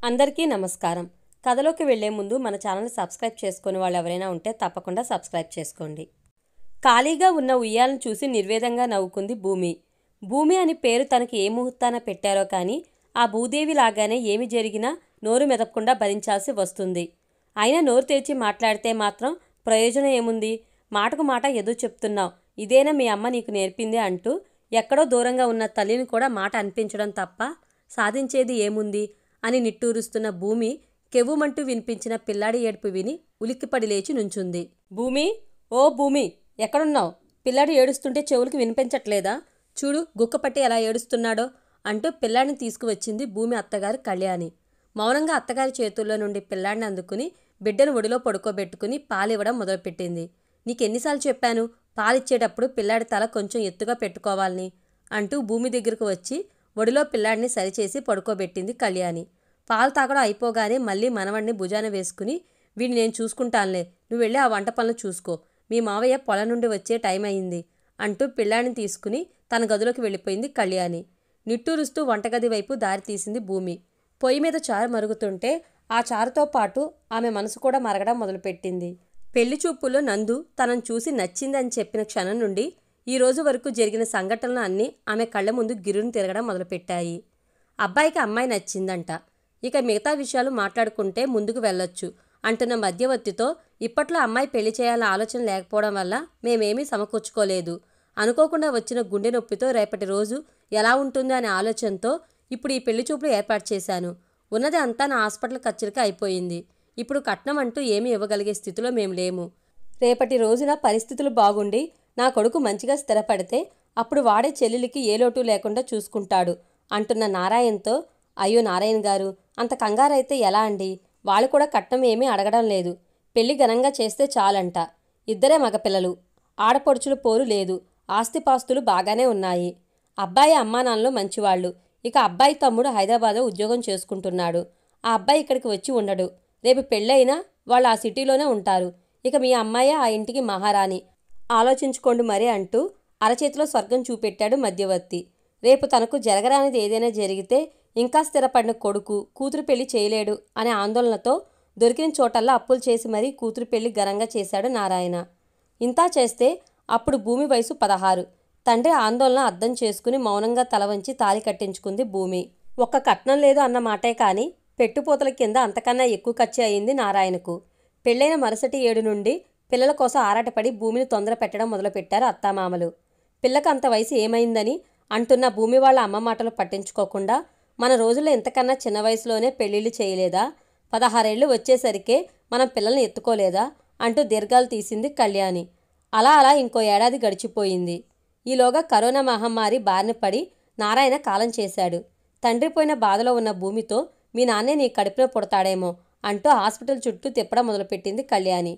అందరికీ నమస్కారం. కథలోకి వెళ్లే ముందు మన ఛానల్ని సబ్స్క్రైబ్ చేసుకుని వాళ్ళు ఎవరైనా ఉంటే తప్పకుండా సబ్స్క్రైబ్ చేసుకోండి. ఖాళీగా ఉన్న ఉయ్యాలను చూసి నిర్వేదంగా నవ్వుకుంది భూమి. భూమి అని పేరు తనకి ఏ ముహూర్తాన పెట్టారో కానీ ఆ భూదేవి లాగానే ఏమి జరిగినా నోరు మెదపకుండా భరించాల్సి వస్తుంది. అయినా నోరు తెరిచి మాట్లాడితే మాత్రం ప్రయోజనం ఏముంది? మాటకు మాట ఎదురు చెప్తున్నావు, ఇదేనా మీ అమ్మ నీకు నేర్పింది అంటూ ఎక్కడో దూరంగా ఉన్న తల్లిని కూడా మాట అనిపించడం తప్ప సాధించేది ఏముంది అని నిట్టూరుస్తున్న భూమి కెవ్వుమంటూ వినిపించిన పిల్లాడి ఏడుపు విని ఉలిక్కిపడి లేచి నుంచుంది. భూమి, ఓ భూమి, ఎక్కడున్నావు? పిల్లాడు ఏడుస్తుంటే చెవులకి వినిపించట్లేదా? చూడు గుక్కపట్టి ఎలా ఏడుస్తున్నాడో అంటూ పిల్లాడిని తీసుకువచ్చింది భూమి అత్తగారు కళ్యాణి. మౌనంగా అత్తగారి చేతుల్లో నుండి పిల్లాడిని అందుకుని బిడ్డను ఒడిలో పడుకోబెట్టుకుని పాలివ్వడం మొదలుపెట్టింది. నీకెన్నిసార్లు చెప్పాను పాలిచ్చేటప్పుడు పిల్లాడి తల కొంచెం ఎత్తుగా పెట్టుకోవాలని అంటూ భూమి దగ్గరకు వచ్చి ఒడిలో పిల్లాడిని సరిచేసి పడుకోబెట్టింది కళ్యాణి. పాలు తాగడం అయిపోగానే మళ్ళీ మనవడిని భుజాన వేసుకుని, వీడిని నేను చూసుకుంటానులే, నువ్వు వెళ్ళి ఆ వంట పనులు చూసుకో, మీ మావయ్య పొలం నుండి వచ్చే టైం అయింది అంటూ పిల్లాడిని తీసుకుని తన గదిలోకి వెళ్ళిపోయింది కళ్యాణి. నిట్టూరుస్తూ వంటగది వైపు దారి తీసింది భూమి. పొయ్యి మీద చారు మరుగుతుంటే ఆ చారుతో పాటు ఆమె మనసు కూడా మరగడం మొదలుపెట్టింది. పెళ్లి చూపుల్లో నందు తనను చూసి నచ్చిందని చెప్పిన క్షణం నుండి ఈ రోజు వరకు జరిగిన సంఘటనలు అన్నీ ఆమె కళ్ళ ముందు గిరును తిరగడం మొదలుపెట్టాయి. అబ్బాయికి అమ్మాయి నచ్చిందంట, ఇక మిగతా విషయాలు మాట్లాడుకుంటే ముందుకు వెళ్ళొచ్చు అంటున్న మధ్యవర్తితో ఇప్పట్లో అమ్మాయి పెళ్లి చేయాలన్న ఆలోచన లేకపోవడం వల్ల మేమేమీ సమకూర్చుకోలేదు, అనుకోకుండా వచ్చిన గుండె నొప్పితో రేపటి రోజు ఎలా ఉంటుందో అనే ఆలోచనతో ఇప్పుడు ఈ పెళ్లి చూపులు ఏర్పాటు చేశాను. ఉన్నది అంతా నా హాస్పిటల్ ఖర్చులకి అయిపోయింది. ఇప్పుడు కట్నం అంటూ ఏమీ ఇవ్వగలిగే స్థితిలో మేము లేము. రేపటి రోజున పరిస్థితులు బాగుండి నా కొడుకు మంచిగా స్థిరపడితే అప్పుడు వాడే చెల్లెలికి ఏ లోటు లేకుండా చూసుకుంటాడు అంటున్న నారాయణతో, అయ్యో నారాయణ గారు, అంత కంగారైతే ఎలా అండి? వాళ్ళు కూడా కట్నం ఏమీ అడగడం లేదు, పెళ్లి ఘనంగా చేస్తే చాలంట. ఇద్దరే మగపిల్లలు, ఆడపడుచుల పోరు లేదు, ఆస్తిపాస్తులు బాగానే ఉన్నాయి. అబ్బాయి అమ్మానాన్నలు మంచివాళ్ళు. ఇక అబ్బాయి తమ్ముడు హైదరాబాద్లో ఉద్యోగం చేసుకుంటున్నాడు. ఆ అబ్బాయి ఇక్కడికి వచ్చి ఉండడు. రేపు పెళ్ళైనా వాళ్ళు ఆ సిటీలోనే ఉంటారు. ఇక మీ అమ్మాయి ఆ ఇంటికి మహారాణి, ఆలోచించుకోండి మరే అంటూ అరచేతిలో స్వర్గం చూపెట్టాడు మధ్యవర్తి. రేపు తనకు జరగరానిది ఏదైనా జరిగితే ఇంకా స్థిరపడిన కొడుకు కూతురు పెళ్లి చేయలేడు అనే ఆందోళనతో దొరికిన చోటల్లా అప్పులు చేసి మరీ కూతురు పెళ్లి ఘనంగా చేశాడు నారాయణ. ఇంతా చేస్తే అప్పుడు భూమి వయసు 16. తండ్రి ఆందోళన అర్థం చేసుకుని మౌనంగా తల వంచి తాళి కట్టించుకుంది భూమి. ఒక్క కట్నం లేదు అన్న మాటే కానీ పెట్టుపోతల కింద అంతకన్నా ఎక్కువ ఖర్చు అయింది నారాయణకు. పెళ్ళైన మరుసటి ఏడు నుండి పిల్లల కోసం ఆరాటపడి భూమిని తొందర పెట్టడం మొదలుపెట్టారు అత్తామామలు. పిల్లకు అంత వయసు ఏమైందని అంటున్న భూమి వాళ్ళ అమ్మ మాటలు పట్టించుకోకుండా, మన రోజుల్లో ఇంతకన్నా చిన్న వయసులోనే పెళ్ళిళ్ళు చేయలేదా? 16 ఏళ్ళు వచ్చేసరికే మనం పిల్లల్ని ఎత్తుకోలేదా అంటూ దీర్ఘాలు తీసింది కళ్యాణి. అలా అలా ఇంకో ఏడాది గడిచిపోయింది. ఈలోగా కరోనా మహమ్మారి బారిన పడి నారాయణ కాలం చేశాడు. తండ్రి పోయిన బాధలో ఉన్న భూమితో, మీ నాన్నే నీ కడుపులో పుడతాడేమో అంటూ హాస్పిటల్ చుట్టూ తిప్పడం మొదలుపెట్టింది కళ్యాణి.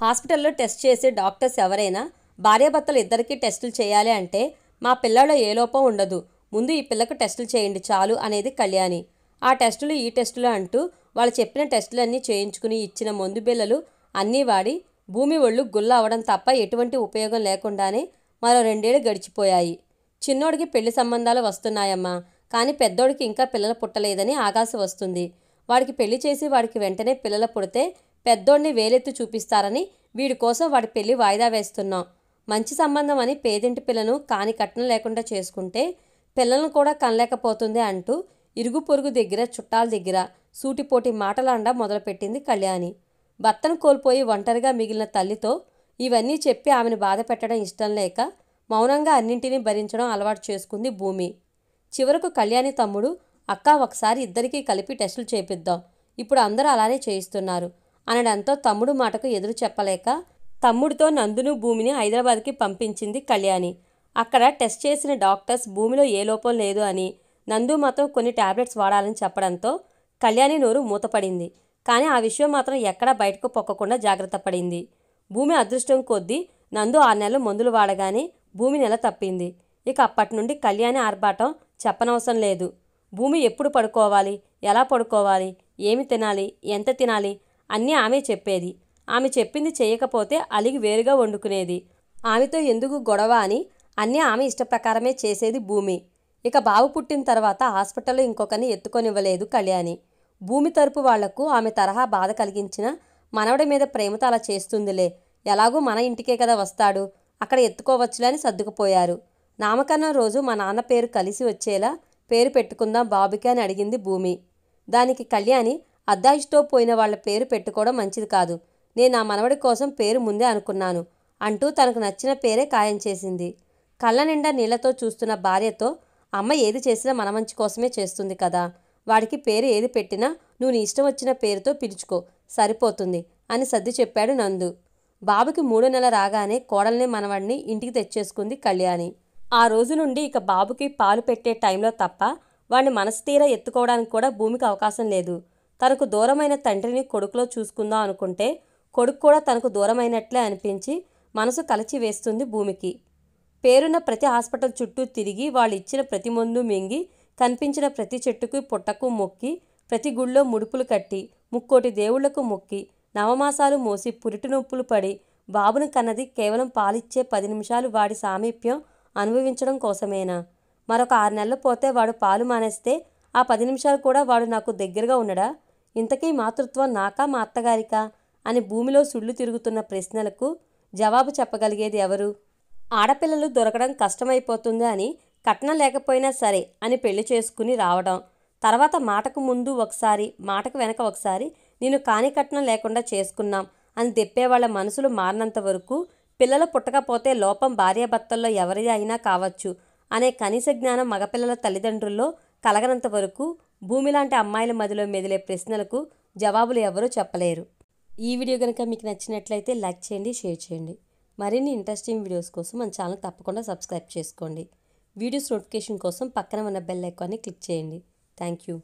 హాస్పిటల్లో టెస్ట్ చేసే డాక్టర్స్ ఎవరైనా భార్యాభర్తలు ఇద్దరికీ టెస్టులు చేయాలి అంటే మా పిల్లలో ఏ లోపం ఉండదు, ముందు ఈ పిల్లకు టెస్టులు చేయండి చాలు అనేది కళ్యాణి. ఆ టెస్టులు ఈ టెస్టులు అంటూ వాళ్ళు చెప్పిన టెస్టులన్నీ చేయించుకుని ఇచ్చిన మందు బిళ్ళలు అన్నీ వాడి భూమి ఒళ్ళు గుల్ల అవడం తప్ప ఎటువంటి ఉపయోగం లేకుండానే మరో 2 ఏళ్ళు గడిచిపోయాయి. చిన్నోడికి పెళ్లి సంబంధాలు వస్తున్నాయమ్మా, కానీ పెద్దోడికి ఇంకా పిల్లలు పుట్టలేదని ఆగాస వస్తుంది. వాడికి పెళ్లి చేసి వాడికి వెంటనే పిల్లలు పుడితే పెద్దోడిని వేలెత్తి చూపిస్తారని వీడి కోసం వాడి పెళ్లి వాయిదా వేస్తున్నాం. మంచి సంబంధం అని పేదింటి పిల్లను కాని కట్నం లేకుండా చేసుకుంటే పిల్లలను కూడా కనలేకపోతుంది అంటూ ఇరుగు పొరుగు దగ్గర చుట్టాల దగ్గర సూటిపోటి మాటలాండా మొదలుపెట్టింది కళ్యాణి. భర్తను కోల్పోయి ఒంటరిగా మిగిలిన తల్లితో ఇవన్నీ చెప్పి ఆమెను బాధ పెట్టడం ఇష్టం లేక మౌనంగా అన్నింటినీ భరించడం అలవాటు చేసుకుంది భూమి. చివరకు కళ్యాణి తమ్ముడు, అక్క ఒకసారి ఇద్దరికీ కలిపి టెస్టులు చేపిద్దాం, ఇప్పుడు అందరూ అలానే చేయిస్తున్నారు అనడంతో తమ్ముడు మాటకు ఎదురు చెప్పలేక తమ్ముడితో నందును భూమిని హైదరాబాద్కి పంపించింది కళ్యాణి. అక్కడ టెస్ట్ చేసిన డాక్టర్స్ భూమిలో ఏ లోపం లేదు అని, నందు మాత్రం కొన్ని టాబ్లెట్స్ వాడాలని చెప్పడంతో కళ్యాణి నోరు మూతపడింది. కానీ ఆ విషయం మాత్రం ఎక్కడా బయటకు పొక్కకుండా జాగ్రత్త పడింది. భూమి అదృష్టం కొద్దీ నందు 6 నెలలు మందులు వాడగానే భూమి నెల తప్పింది. ఇక అప్పటి నుండి కళ్యాణి ఆర్భాటం చెప్పనవసరం లేదు. భూమి ఎప్పుడు పడుకోవాలి, ఎలా పడుకోవాలి, ఏమి తినాలి, ఎంత తినాలి అన్నీ ఆమె చెప్పేది. ఆమె చెప్పింది చేయకపోతే అలిగి వేరుగా వండుకునేది. ఆమెతో ఎందుకు గొడవ అని అన్నీ ఆమె ఇష్టప్రకారమే చేసేది భూమి. ఇక బాబు పుట్టిన తర్వాత హాస్పిటల్లో ఇంకొకరిని ఎత్తుకొనివ్వలేదు కళ్యాణి. భూమి తరపు వాళ్లకు ఆమె తరహా బాధ కలిగించిన మనవడి మీద ప్రేమతో అలా చేస్తుందిలే, ఎలాగూ మన ఇంటికే కదా వస్తాడు, అక్కడ ఎత్తుకోవచ్చులే అని సర్దుకుపోయారు. నామకరణం రోజు మా నాన్న పేరు కలిసి వచ్చేలా పేరు పెట్టుకుందాం బాబుకి అని అడిగింది భూమి. దానికి కళ్యాణి, అద్దాయిష్టో పోయిన వాళ్ల పేరు పెట్టుకోవడం మంచిది కాదు, నేను నా మనవడి కోసం పేరు ముందే అనుకున్నాను అంటూ తనకు నచ్చిన పేరే ఖాయం చేసింది. కళ్ళ నిండా నీళ్లతో చూస్తున్న భార్యతో, అమ్మ ఏది చేసినా మన మంచి కోసమే చేస్తుంది కదా, వాడికి పేరు ఏది పెట్టినా నువ్వు నీ ఇష్టం వచ్చిన పేరుతో పిలుచుకో సరిపోతుంది అని సర్ది చెప్పాడు నందు. బాబుకి 3వ నెల రాగానే కోడల్ని మనవడిని ఇంటికి తెచ్చేసుకుంది కళ్యాణి. ఆ రోజు నుండి ఇక బాబుకి పాలు పెట్టే టైంలో తప్ప వాడిని మనసుతీరా ఎత్తుకోవడానికి కూడా భూమికి అవకాశం లేదు. తనకు దూరమైన తండ్రిని కొడుకులో చూసుకుందాం అనుకుంటే కొడుకు కూడా తనకు దూరమైనట్లే అనిపించి మనసు కలచి వేస్తుంది భూమికి. పేరున్న ప్రతి హాస్పిటల్ చుట్టూ తిరిగి వాళ్ళు ఇచ్చిన ప్రతి మందు మింగి, కనిపించిన ప్రతి చెట్టుకు పుట్టకు మొక్కి, ప్రతి గుళ్ళో ముడుపులు కట్టి, ముక్కోటి దేవుళ్లకు మొక్కి, నవమాసాలు మోసి పురిటి నొప్పులు పడి బాబును కన్నది కేవలం పాలిచ్చే 10 నిమిషాలు వాడి సామీప్యం అనుభవించడం కోసమేనా? మరొక 6 నెలలు పోతే వాడు పాలు మానేస్తే ఆ 10 నిమిషాలు కూడా వాడు నాకు దగ్గరగా ఉండడా? ఇంతకీ మాతృత్వం నాకా మా అత్తగారికా అని భూమిలో సుళ్ళు తిరుగుతున్న ప్రశ్నలకు జవాబు చెప్పగలిగేది ఎవరు? ఆడపిల్లలు దొరకడం కష్టమైపోతుంది అని కట్నం లేకపోయినా సరే అని పెళ్లి చేసుకుని రావడం, తర్వాత మాటకు ముందు ఒకసారి మాటకు వెనక ఒకసారి నేను కాని కట్నం లేకుండా చేసుకున్నాం అని దెప్పేవాళ్ల మనసులు మారినంత వరకు, పిల్లలు పుట్టకపోతే లోపం భార్యాభర్తల్లో ఎవరి అయినా కావచ్చు అనే కనీస జ్ఞానం మగపిల్లల తల్లిదండ్రుల్లో కలగనంత వరకు భూమి లాంటి అమ్మాయిల మదిలో మెదిలే ప్రశ్నలకు జవాబులు ఎవరూ చెప్పలేరు. ఈ వీడియో కనుక మీకు నచ్చినట్లయితే లైక్ చేయండి, షేర్ చేయండి. మరిన్ని ఇంట్రెస్టింగ్ వీడియోస్ కోసం మన ఛానల్ తప్పకుండా సబ్స్క్రైబ్ చేసుకోండి. వీడియోస్ నోటిఫికేషన్ కోసం పక్కన ఉన్న బెల్ ఐకాన్ని క్లిక్ చేయండి. Thank you.